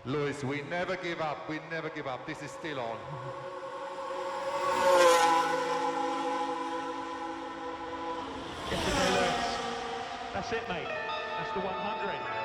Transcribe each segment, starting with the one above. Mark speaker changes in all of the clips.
Speaker 1: Lewis, we never give up. We never give up. This is still on.
Speaker 2: Yesterday, Lewis. That's it, mate. That's the 100.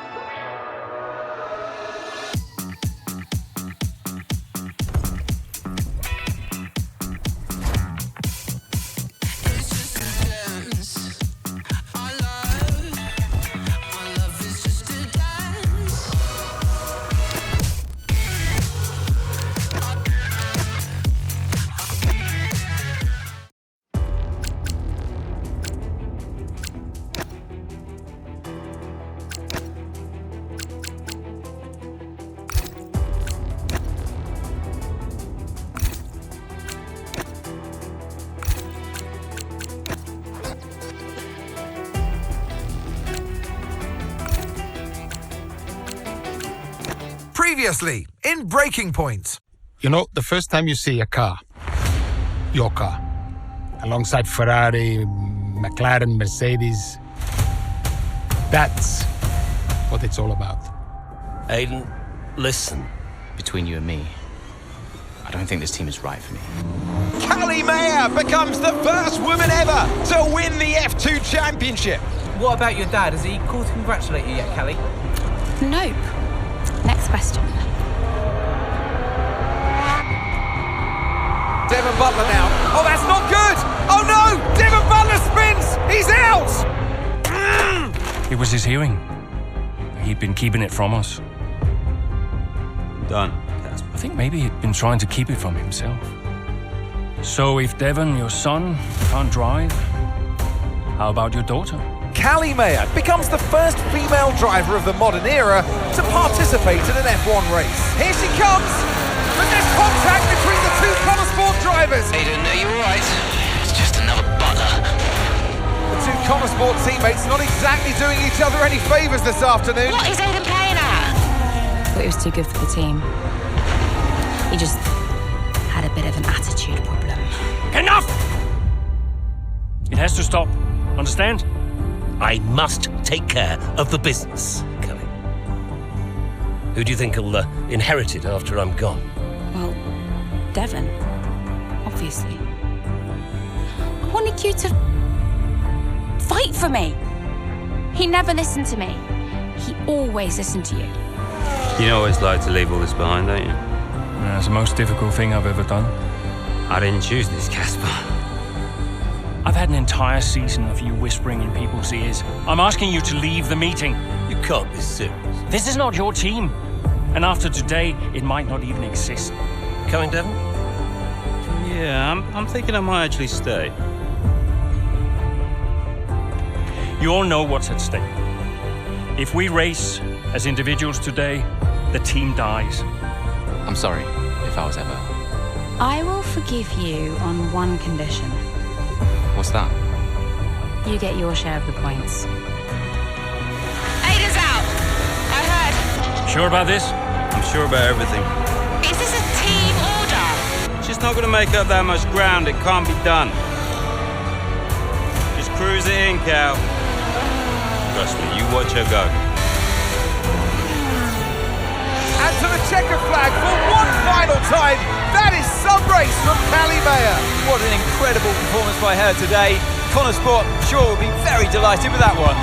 Speaker 3: Previously, in Breaking Point.
Speaker 4: You know, the first time you see a car, your car, alongside Ferrari, McLaren, Mercedes, that's what it's all about.
Speaker 5: Aiden, listen.
Speaker 6: Between you and me, I don't think this team is right for me.
Speaker 7: Callie Mayer becomes the first woman ever to win the F2 championship.
Speaker 8: What about your dad? Has he called to congratulate you yet, Callie?
Speaker 9: Nope. Next question.
Speaker 7: Devon Butler now. Oh, that's not good. Oh no, Devon Butler spins. He's out.
Speaker 10: It was his hearing. He'd been keeping it from us.
Speaker 5: Done.
Speaker 10: I think maybe he'd been trying to keep it from himself. So if Devon, your son, can't drive, how about your daughter?
Speaker 7: Callie Mayer becomes the first female driver of the modern era to participate in an F1 race. Here she comes, but there's contact between the two Connosport drivers.
Speaker 6: Aiden, are you alright? It's just another butler.
Speaker 7: The two Connosport teammates not exactly doing each other any favours this afternoon.
Speaker 9: What is Aiden playing at? I thought he was too good for the team. He just had a bit of an attitude problem.
Speaker 10: Enough! It has to stop. Understand?
Speaker 5: I must take care of the business, Kelly. Who do you think will inherit it after I'm gone?
Speaker 9: Well, Devon, obviously. I wanted you to fight for me. He never listened to me. He always listened to you.
Speaker 11: You always like to leave all this behind, don't you?
Speaker 10: That's the most difficult thing I've ever done.
Speaker 11: I didn't choose this, Casper.
Speaker 10: I've had an entire season of you whispering in people's ears. I'm asking you to leave the meeting.
Speaker 5: You can't be serious.
Speaker 10: This is not your team. And after today, it might not even exist.
Speaker 5: Coming, Devon?
Speaker 11: Yeah, I'm thinking I might actually stay.
Speaker 10: You all know what's at stake. If we race as individuals today, the team dies.
Speaker 6: I'm sorry if I was ever.
Speaker 9: I will forgive you on one condition.
Speaker 6: What's that?
Speaker 9: You get your share of the points. Aiden's out! I heard.
Speaker 10: Sure about this?
Speaker 11: I'm sure about everything.
Speaker 9: Is this a team order?
Speaker 11: It's just not going to make up that much ground. It can't be done. Just cruise it in, Cal. Trust me, you watch her go.
Speaker 7: And to the checker flag for one final time. That is some race from Callie Mayer. What an incredible performance by her today. Connosport sure will be very delighted with that one.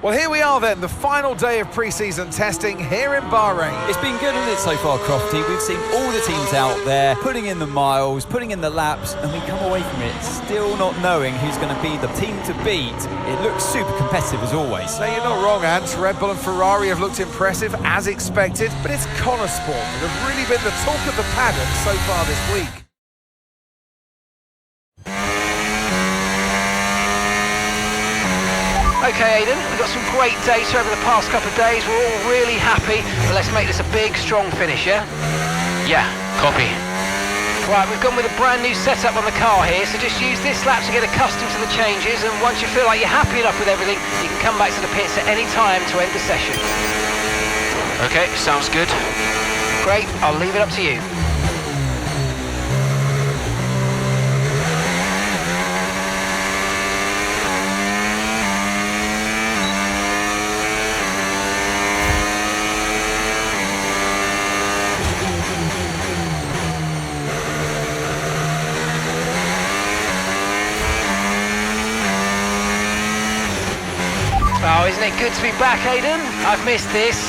Speaker 3: Well, here we are then, the final day of pre-season testing here in Bahrain.
Speaker 7: It's been good, hasn't it, so far, Crofty? We've seen all the teams out there, putting in the miles, putting in the laps, and we come away from it still not knowing who's going to be the team to beat. It looks super competitive as always.
Speaker 3: Now, you're not wrong, Ant. Red Bull and Ferrari have looked impressive, as expected, but it's Connor Sport that have really been the talk of the paddock so far this week.
Speaker 12: Okay, Aidan, we've got some great data over the past couple of days. We're all really happy, but let's make this a big, strong finish, yeah?
Speaker 11: Yeah, copy.
Speaker 12: Right, we've gone with a brand new setup on the car here, so just use this lap to get accustomed to the changes, and once you feel like you're happy enough with everything, you can come back to the pits at any time to end the session.
Speaker 11: Okay, sounds good.
Speaker 12: Great, I'll leave it up to you. Oh, isn't it good to be back, Aidan? I've missed this.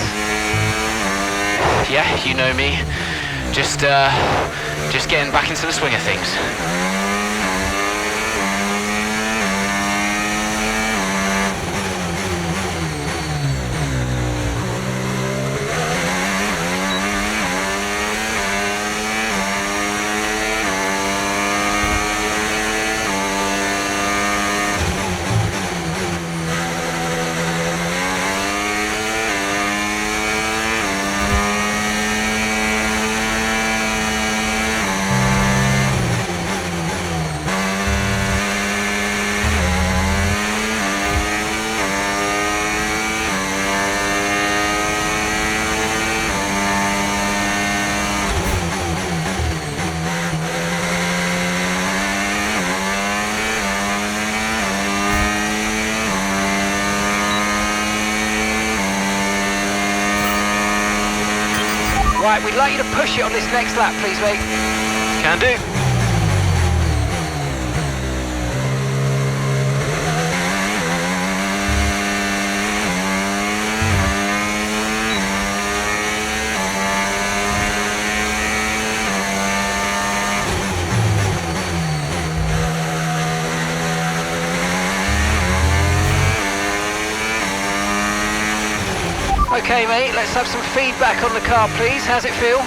Speaker 11: Yeah, you know me. Just getting back into the swing of things.
Speaker 12: Right, we'd like you to push it on this next lap, please, mate.
Speaker 11: Can do.
Speaker 12: Okay, mate, let's have some feedback on the car, please. How's it feel?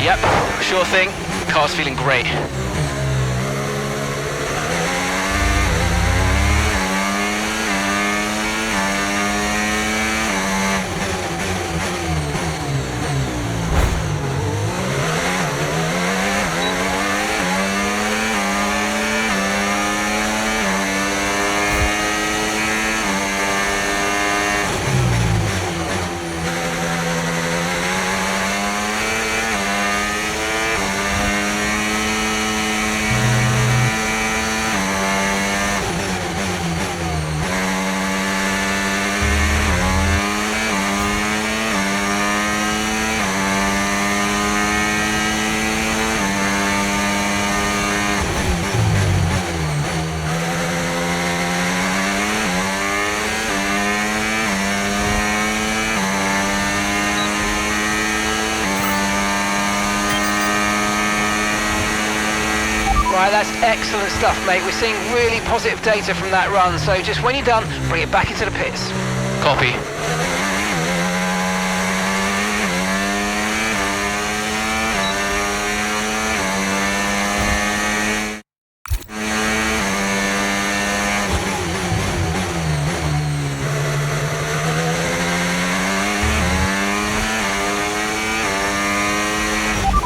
Speaker 11: Yep, sure thing. Car's feeling great.
Speaker 12: Right, that's excellent stuff, mate. We're seeing really positive data from that run, so just when you're done, bring it back into the pits.
Speaker 11: Copy.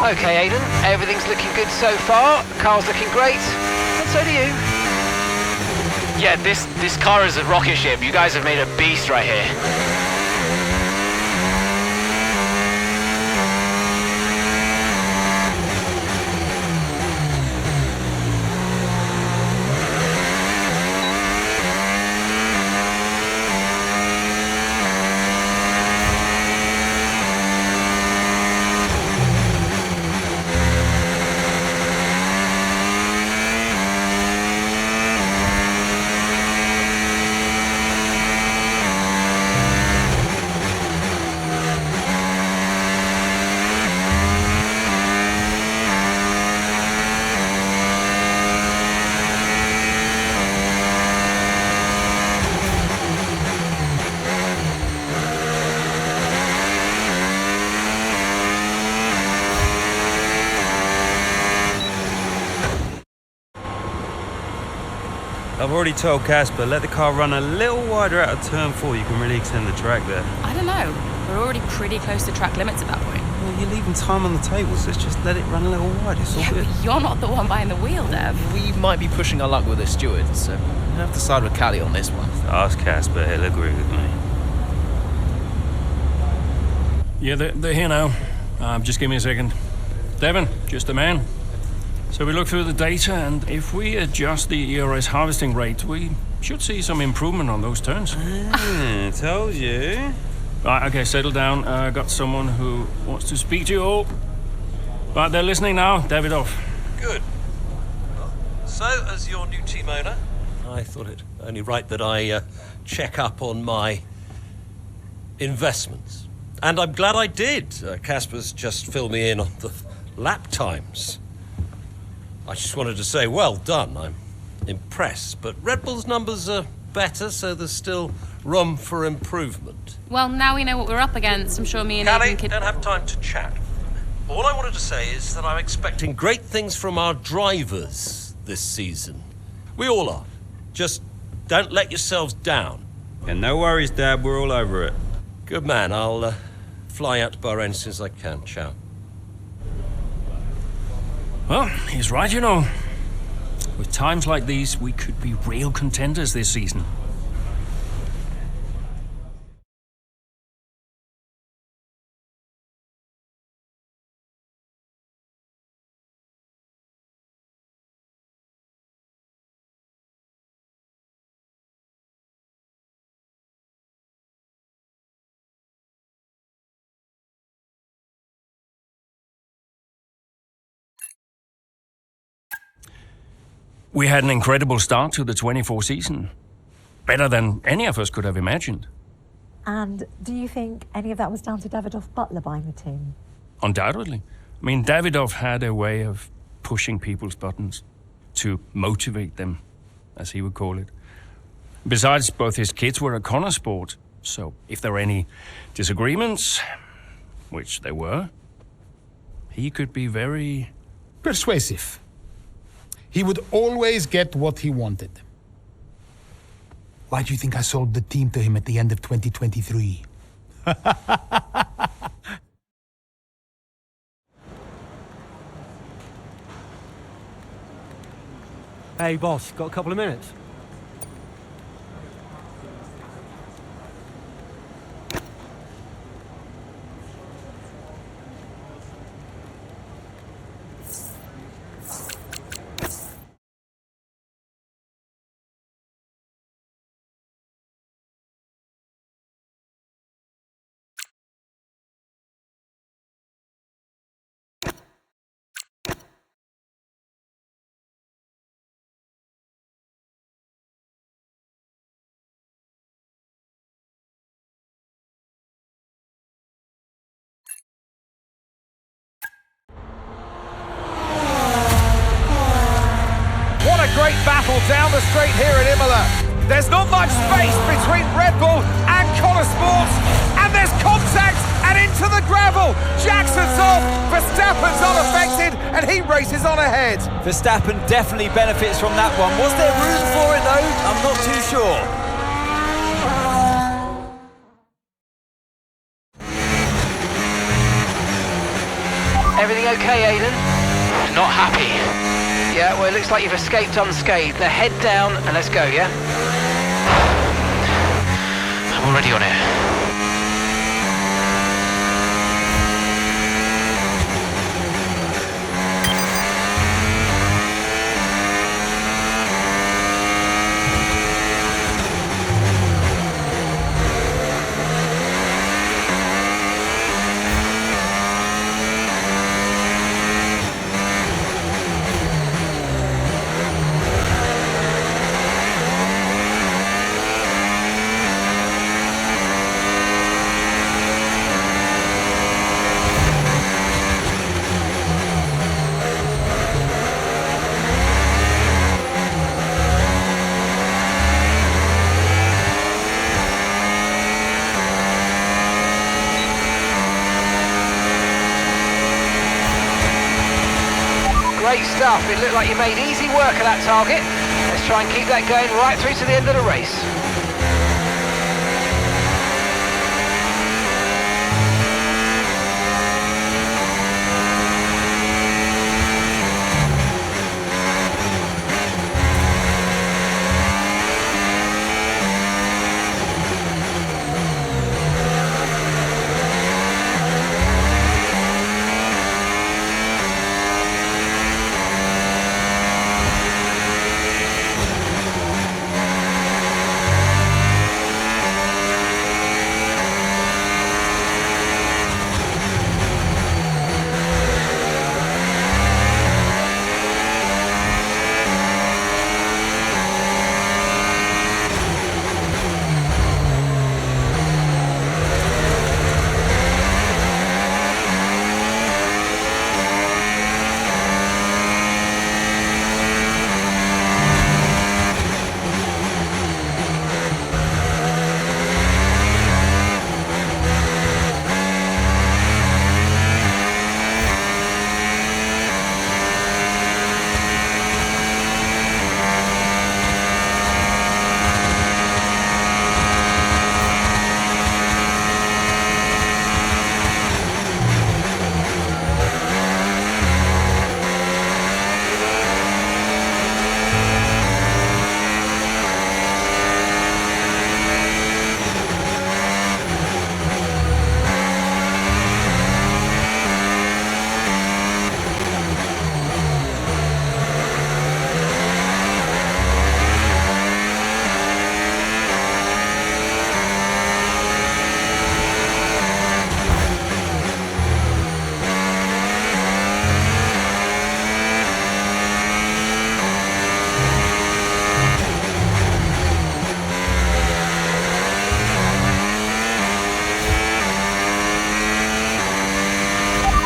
Speaker 12: Okay, Aidan, everything's looking good so far. Car's looking great, and so do you.
Speaker 11: Yeah, this car is a rocket ship. You guys have made a beast right here.
Speaker 13: I've already told Casper, let the car run a little wider out of turn 4. You can really extend the track there.
Speaker 9: I don't know. We're already pretty close to track limits at that point.
Speaker 13: Well, you're leaving time on the table, so just let it run a little wider. It's all good.
Speaker 9: But you're not the one behind the wheel, Dev.
Speaker 8: We might be pushing our luck with the steward, so we'll have to side with Callie on this one.
Speaker 13: Ask Casper, he'll agree with me.
Speaker 10: Yeah, they're here now. Just give me a second. Devon, just a man. So we look through the data, and if we adjust the ERS harvesting rate, we should see some improvement on those turns.
Speaker 13: Told you.
Speaker 10: Right, okay, settle down. Got someone who wants to speak to you all. Right, they're listening now. Davidoff.
Speaker 5: Good. Well, so, as your new team owner, I thought it only right that I check up on my investments. And I'm glad I did. Casper's just filled me in on the lap times. I just wanted to say, well done. I'm impressed. But Red Bull's numbers are better, so there's still room for improvement.
Speaker 9: Well, now we know what we're up against. I'm sure me and
Speaker 5: Callie,
Speaker 9: Aidan could...
Speaker 5: don't have time to chat. All I wanted to say is that I'm expecting great things from our drivers this season. We all are. Just don't let yourselves down.
Speaker 13: And no worries, Dad. We're all over it.
Speaker 5: Good man. I'll fly out to Bahrain as soon as I can. Ciao.
Speaker 10: Well, he's right, you know. With times like these, we could be real contenders this season. We had an incredible start to the 24 season. Better than any of us could have imagined.
Speaker 14: And do you think any of that was down to Davidoff Butler buying the team?
Speaker 10: Undoubtedly. I mean, Davidoff had a way of pushing people's buttons to motivate them, as he would call it. Besides, both his kids were a Connor sport, so if there were any disagreements, which there were, he could be very...
Speaker 4: persuasive. He would always get what he wanted. Why do you think I sold the team to him at the end of 2023?
Speaker 15: Hey, boss, got a couple of minutes?
Speaker 3: What a great battle down the straight here at Imola. There's not much space between Red Bull and Connor Sports, and there's contact and into the gravel. Jackson's off, Verstappen's unaffected, and he races on ahead.
Speaker 7: Verstappen definitely benefits from that one. Was there room for it though? I'm not too sure.
Speaker 12: Everything okay, Aidan?
Speaker 11: Not happy.
Speaker 12: Yeah, well, it looks like you've escaped unscathed. Now head down and let's go, yeah?
Speaker 11: I'm already on it.
Speaker 12: Great stuff. It looked like you made easy work of that target. Let's Let's try and keep that going right through to the end of the race.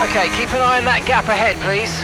Speaker 12: Okay, keep an eye on that gap ahead, please.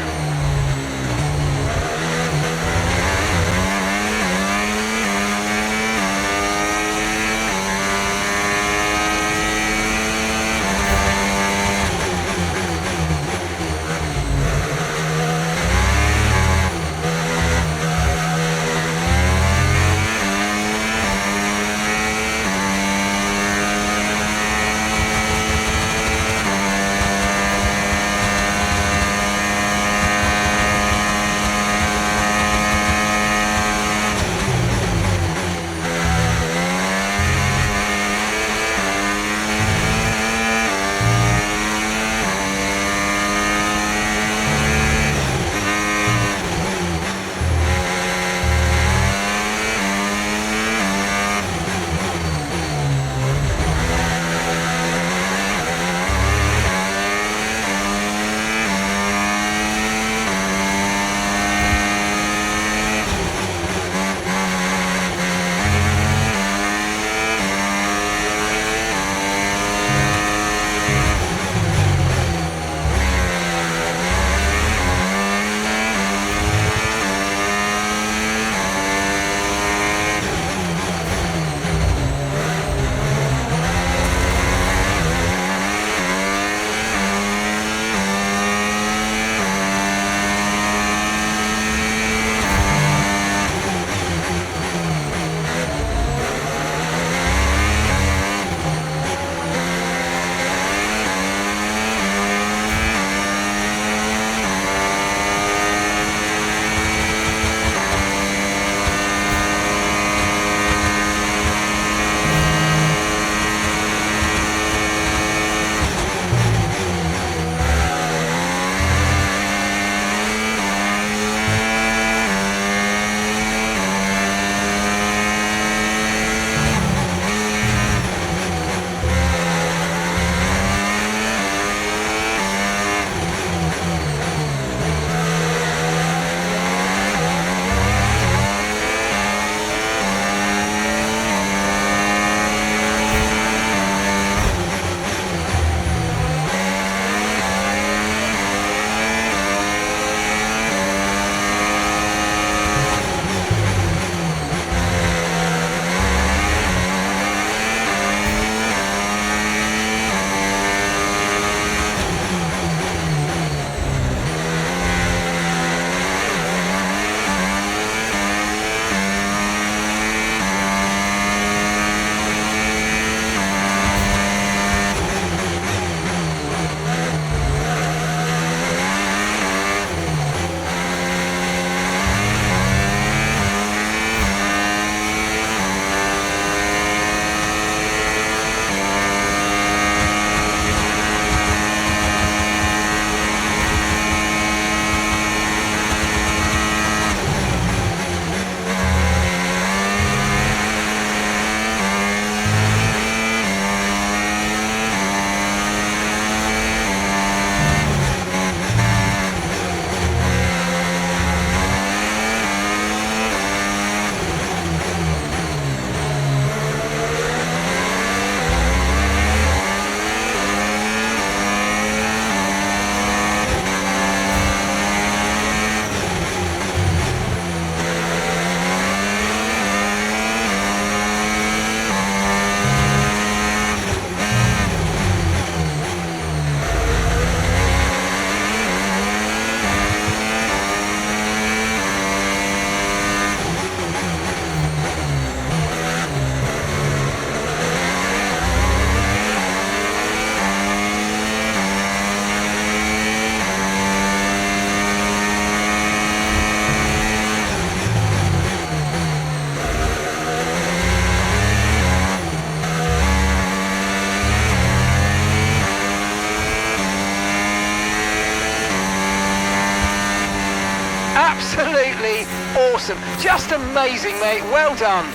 Speaker 12: Absolutely awesome. Just amazing, mate. Well done.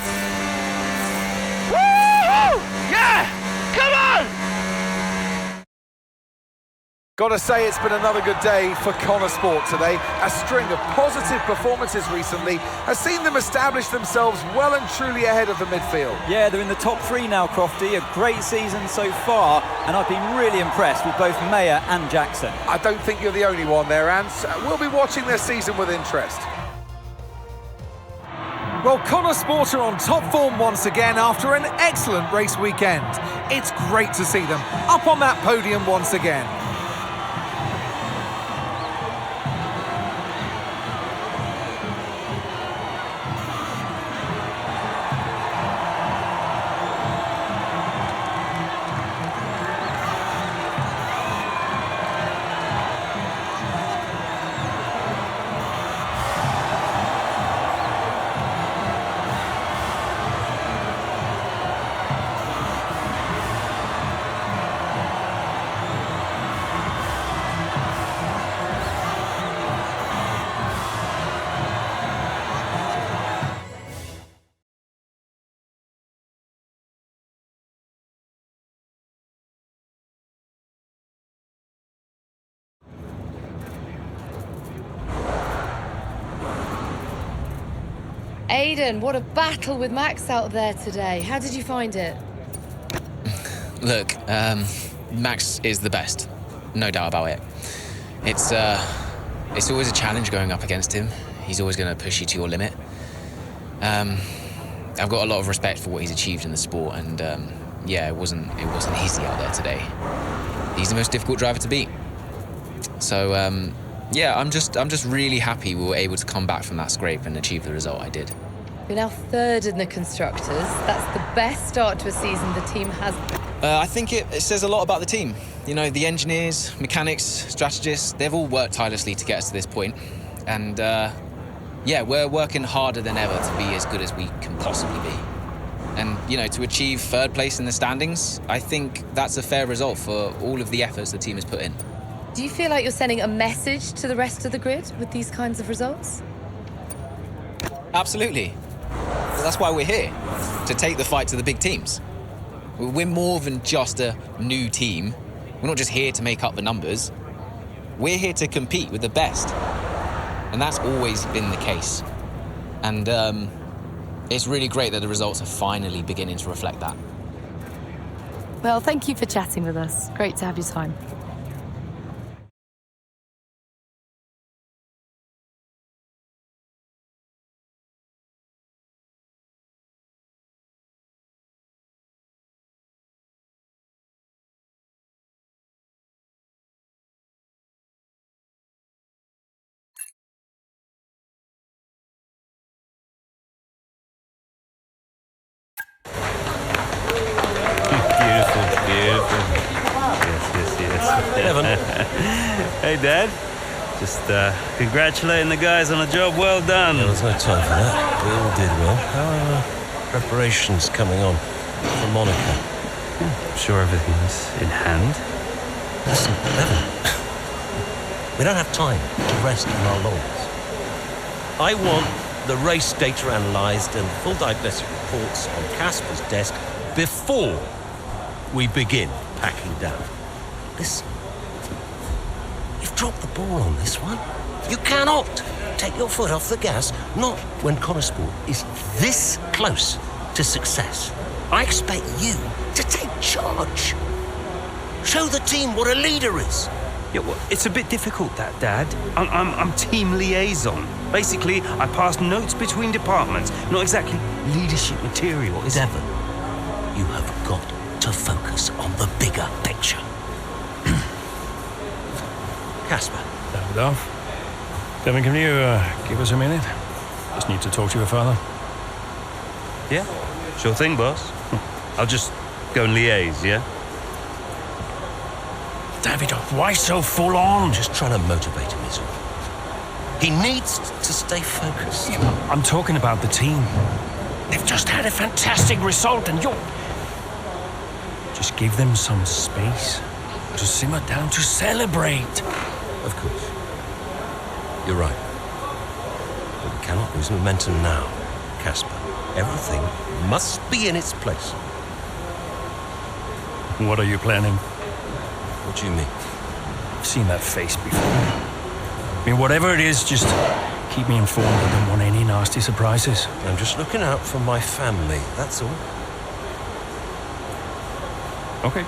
Speaker 12: Woo! Yeah! Come on!
Speaker 3: Gotta say, it's been another good day for Connor Sport today. A string of positive performances recently has seen them establish themselves well and truly ahead of the midfield.
Speaker 7: Yeah, they're in the top 3 now, Crofty. A great season so far, and I've been really impressed with both Mayer and Jackson.
Speaker 3: I don't think you're the only one there, Ants. We'll be watching their season with interest. Well, Connor Sport are on top form once again after an excellent race weekend. It's great to see them up on that podium once again.
Speaker 16: Aidan, what a battle with Max out there today. How did you find it?
Speaker 6: Look, Max is the best, no doubt about it. It's always a challenge going up against him. He's always going to push you to your limit. I've got a lot of respect for what he's achieved in the sport, and yeah, it wasn't easy out there today. He's the most difficult driver to beat. So yeah, I'm just really happy we were able to come back from that scrape and achieve the result I did.
Speaker 16: You're now 3rd in the Constructors. That's the best start to a season the team has.
Speaker 6: I think it says a lot about the team. You know, the engineers, mechanics, strategists, they've all worked tirelessly to get us to this point. And yeah, we're working harder than ever to be as good as we can possibly be. And, you know, to achieve 3rd place in the standings, I think that's a fair result for all of the efforts the team has put in.
Speaker 16: Do you feel like you're sending a message to the rest of the grid with these kinds of results?
Speaker 6: Absolutely. Well, that's why we're here, to take the fight to the big teams. We're more than just a new team. We're not just here to make up the numbers. We're here to compete with the best. And that's always been the case. And it's really great that the results are finally beginning to reflect that.
Speaker 16: Well, thank you for chatting with us. Great to have your time.
Speaker 13: Hey, Dad. Just congratulating the guys on a job well done.
Speaker 5: There was no time for that. We all did well. How are preparations coming on for Monaco?
Speaker 13: I'm sure everything's in hand.
Speaker 5: Listen, Evan, we don't have time to rest on our laurels. I want the race data analysed and full diagnostic reports on Casper's desk before we begin packing down. Listen, you've dropped the ball on this one. You cannot take your foot off the gas, not when Connor Sport is this close to success. I expect you to take charge. Show the team what a leader is.
Speaker 13: Yeah, well, it's a bit difficult, that, Dad. I'm team liaison. Basically, I pass notes between departments, not exactly leadership material.
Speaker 5: Devon, you have got to focus on the bigger picture. Casper.
Speaker 10: Devon, can you give us a minute? Just need to talk to your father.
Speaker 13: Yeah, sure thing, boss. I'll just go and liaise, yeah?
Speaker 10: David, why so full on?
Speaker 5: Just trying to motivate him, is all. He needs to stay focused.
Speaker 10: Yeah, I'm talking about the team. They've just had a fantastic result and you're... Just give them some space to simmer down, to celebrate.
Speaker 5: Of course. You're right. cannot lose momentum now, Casper. Everything must be in its place.
Speaker 10: What are you planning?
Speaker 5: What do you mean?
Speaker 10: I've seen that face before. I mean, whatever it is, just keep me informed. I don't want any nasty surprises.
Speaker 5: I'm just looking out for my family, that's all.
Speaker 10: Okay.